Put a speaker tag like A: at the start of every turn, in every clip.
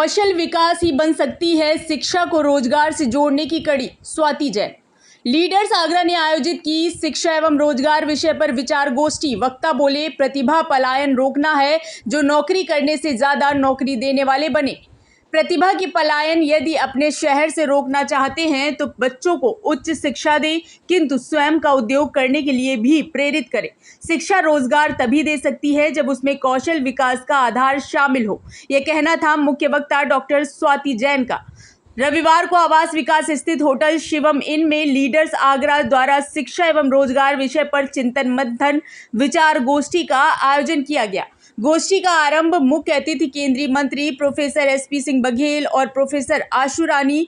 A: कौशल विकास ही बन सकती है शिक्षा को रोजगार से जोड़ने की कड़ी। स्वाति जैन। लीडर्स आगरा ने आयोजित की शिक्षा एवं रोजगार विषय पर विचार गोष्ठी। वक्ता बोले, प्रतिभा पलायन रोकना है, जो नौकरी करने से ज्यादा नौकरी देने वाले बने। प्रतिभा की पलायन यदि अपने शहर से रोकना चाहते हैं तो बच्चों को उच्च शिक्षा दें, किंतु स्वयं का उद्योग करने के लिए भी प्रेरित करें। शिक्षा रोजगार तभी दे सकती है जब उसमें कौशल विकास का आधार शामिल हो। यह कहना था मुख्य वक्ता डॉक्टर स्वाति जैन का। रविवार को आवास विकास स्थित होटल शिवम इन में लीडर्स आगरा द्वारा शिक्षा एवं रोजगार विषय पर चिंतन मंथन विचार गोष्ठी का आयोजन किया गया। गोष्ठी का आरंभ मुख्य अतिथि केंद्रीय मंत्री प्रोफेसर SP सिंह बघेल और प्रोफेसर आशु रानी,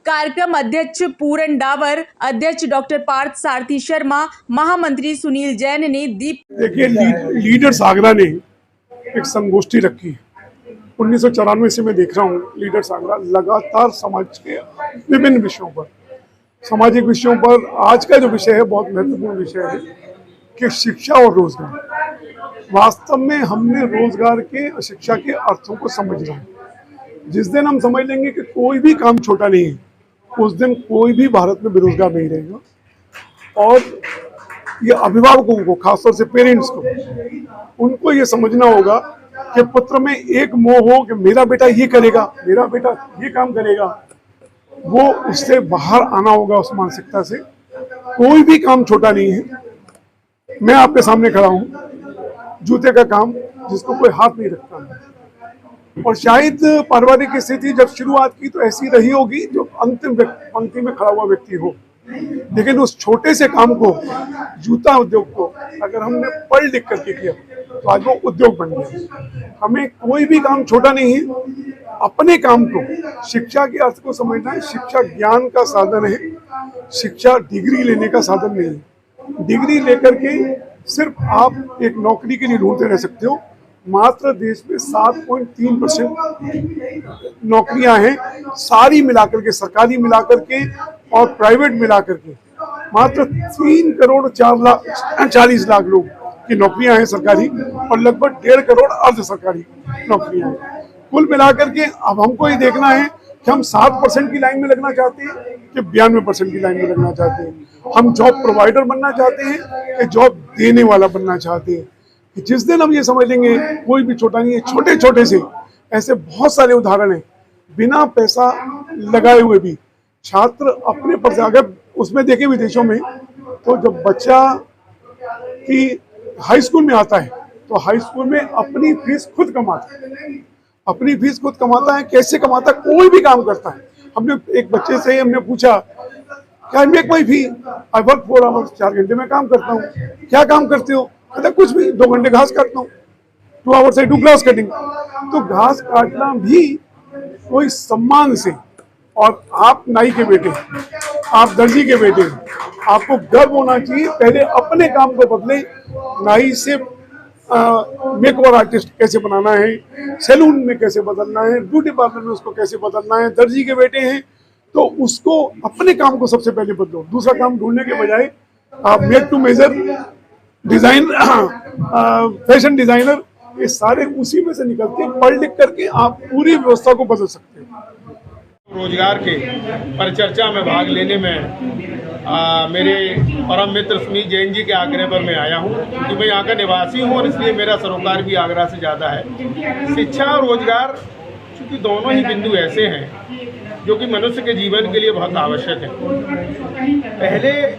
A: कार्यक्रम अध्यक्ष पूरन डावर, अध्यक्ष डॉक्टर पार्थ सारथी शर्मा, महामंत्री सुनील जैन ने दीप।
B: देखिए, लीडर्स आगरा ने एक संगोष्ठी रखी है। 1994 से मैं देख रहा हूँ लीडर्स आगरा लगातार समाज के विभिन्न विषयों पर, सामाजिक विषयों पर, आज का जो विषय है बहुत महत्वपूर्ण विषय है कि शिक्षा और रोजगार। वास्तव में हमने रोजगार के, शिक्षा के अर्थों को समझना है। जिस दिन हम समझ लेंगे कि कोई भी काम छोटा नहीं है, उस दिन कोई भी भारत में बेरोजगार नहीं रहेगा। और ये अभिभावकों को, खासतौर से पेरेंट्स को, उनको ये समझना होगा कि पुत्र में एक मोह हो कि मेरा बेटा ये करेगा, मेरा बेटा ये काम करेगा। वो उससे बाहर आना होगा उस मानसिकता से। कोई भी काम छोटा नहीं है। मैं आपके सामने खड़ा हूँ, जूते का काम जिसको कोई हाथ नहीं रखता। और शायद पारिवारिक स्थिति जब शुरुआत की तो ऐसी रही होगी जो अंतिम पंक्ति में खड़ा हुआ व्यक्ति हो, लेकिन उस छोटे से काम को, जूता उद्योग को, अगर हमने पढ़ लिख करके किया तो आज वो उद्योग बन गया। हमें कोई भी काम छोटा नहीं है। अपने काम को, शिक्षा के अर्थ को समझना है। शिक्षा ज्ञान का साधन है, शिक्षा डिग्री लेने का साधन नहीं है। डिग्री लेकर के सिर्फ आप एक नौकरी के लिए ढूंढते रह सकते हो। मात्र देश में 7.3% नौकरियां हैं, सारी मिलाकर के, सरकारी मिलाकर के और प्राइवेट मिलाकर के। मात्र 3,40,00,000 लोग की नौकरियां हैं सरकारी, और लगभग 1.5 करोड़ अर्ध सरकारी नौकरियां हैं। कुल मिलाकर के अब हमको ये देखना है कि हम 7% की लाइन में लगना चाहते हैं कि 92% की लाइन में लगना चाहते हैं। हम जॉब प्रोवाइडर बनना चाहते हैं कि जॉब देने वाला बनना चाहते हैं। कि जिस दिन हम ये समझ लेंगे कोई भी छोटा नहीं है। छोटे छोटे से ऐसे बहुत सारे उदाहरण हैं, बिना पैसा लगाए हुए भी छात्र अपने पर से, अगर उसमें देखे विदेशों में तो जब बच्चा की हाई स्कूल में आता है तो हाई स्कूल में अपनी फीस खुद कमाता है। अपनी फीस खुद कमाता है। कैसे कमाता है? कोई भी काम करता है। हमने एक बच्चे से हमने पूछा, क्या make my fee? I work 4 hours, 4 घंटे में काम करता हूँ। क्या काम करते हो? कहता कुछ भी, 2 घंटे घास काटता हूँ। 2 hours I do grass cutting. तो घास काटना भी कोई सम्मान से। और आप नाई के बेटे, आप दर्जी के बेटे, आपको गर्व होना चाहिए। पहले अपने काम को बदले। नाई से मेक ओवर आर्टिस्ट कैसे बनाना है, सैलून में कैसे बदलना है, ब्यूटी पार्लर में उसको कैसे बदलना है। दर्जी के बेटे हैं तो उसको अपने काम को सबसे पहले बदलो। दूसरा काम ढूंढने के बजाय आप make to major design, fashion designer, ये सारे उसी में से निकलते हैं। पढ़ लिख करके आप पूरी व्यवस्था को बदल सकते हैं।
C: रोजगार के परिचर्चा में भाग लेने में मेरे परम मित्र सुनील जैन जी के आग्रह पर मैं आया हूँ, क्योंकि मैं यहाँ का निवासी हूँ और इसलिए मेरा सरोकार भी आगरा से ज़्यादा है। शिक्षा और रोजगार, चूँकि दोनों ही बिंदु ऐसे हैं जो कि मनुष्य के जीवन के लिए बहुत आवश्यक है। पहले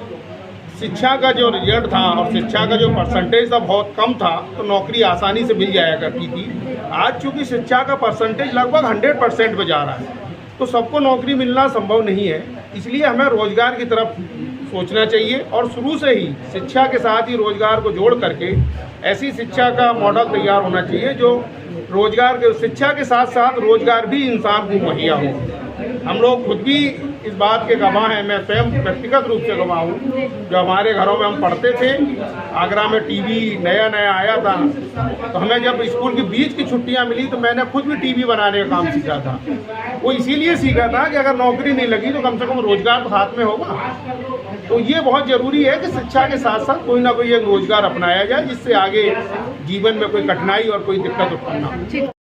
C: शिक्षा का जो रिजल्ट था और शिक्षा का जो परसेंटेज था बहुत कम था, तो नौकरी आसानी से मिल जाया करती थी। आज चूँकि शिक्षा का परसेंटेज लगभग 100% पे जा रहा है, तो सबको नौकरी मिलना संभव नहीं है। इसलिए हमें रोजगार की तरफ सोचना चाहिए और शुरू से ही शिक्षा के साथ ही रोजगार को जोड़ करके ऐसी शिक्षा का मॉडल तैयार होना चाहिए जो रोजगार के, शिक्षा के साथ साथ रोजगार भी इंसान को मुहैया हो। हम लोग खुद भी इस बात के गवाह हैं। मैं स्वयं व्यक्तिगत रूप से गवाह हूँ। जो हमारे घरों में हम पढ़ते थे, आगरा में टीवी नया नया आया था, तो हमें जब स्कूल की बीच की छुट्टियाँ मिली तो मैंने खुद भी टीवी बनाने का काम सीखा था। वो इसीलिए सीखा था कि अगर नौकरी नहीं लगी तो कम से कम रोजगार तो हाथ में होगा। तो ये बहुत ज़रूरी है कि शिक्षा के साथ साथ कोई ना कोई एक रोजगार अपनाया जाए, जिससे आगे जीवन में कोई कठिनाई और कोई दिक्कत उत्पन्न ना हो।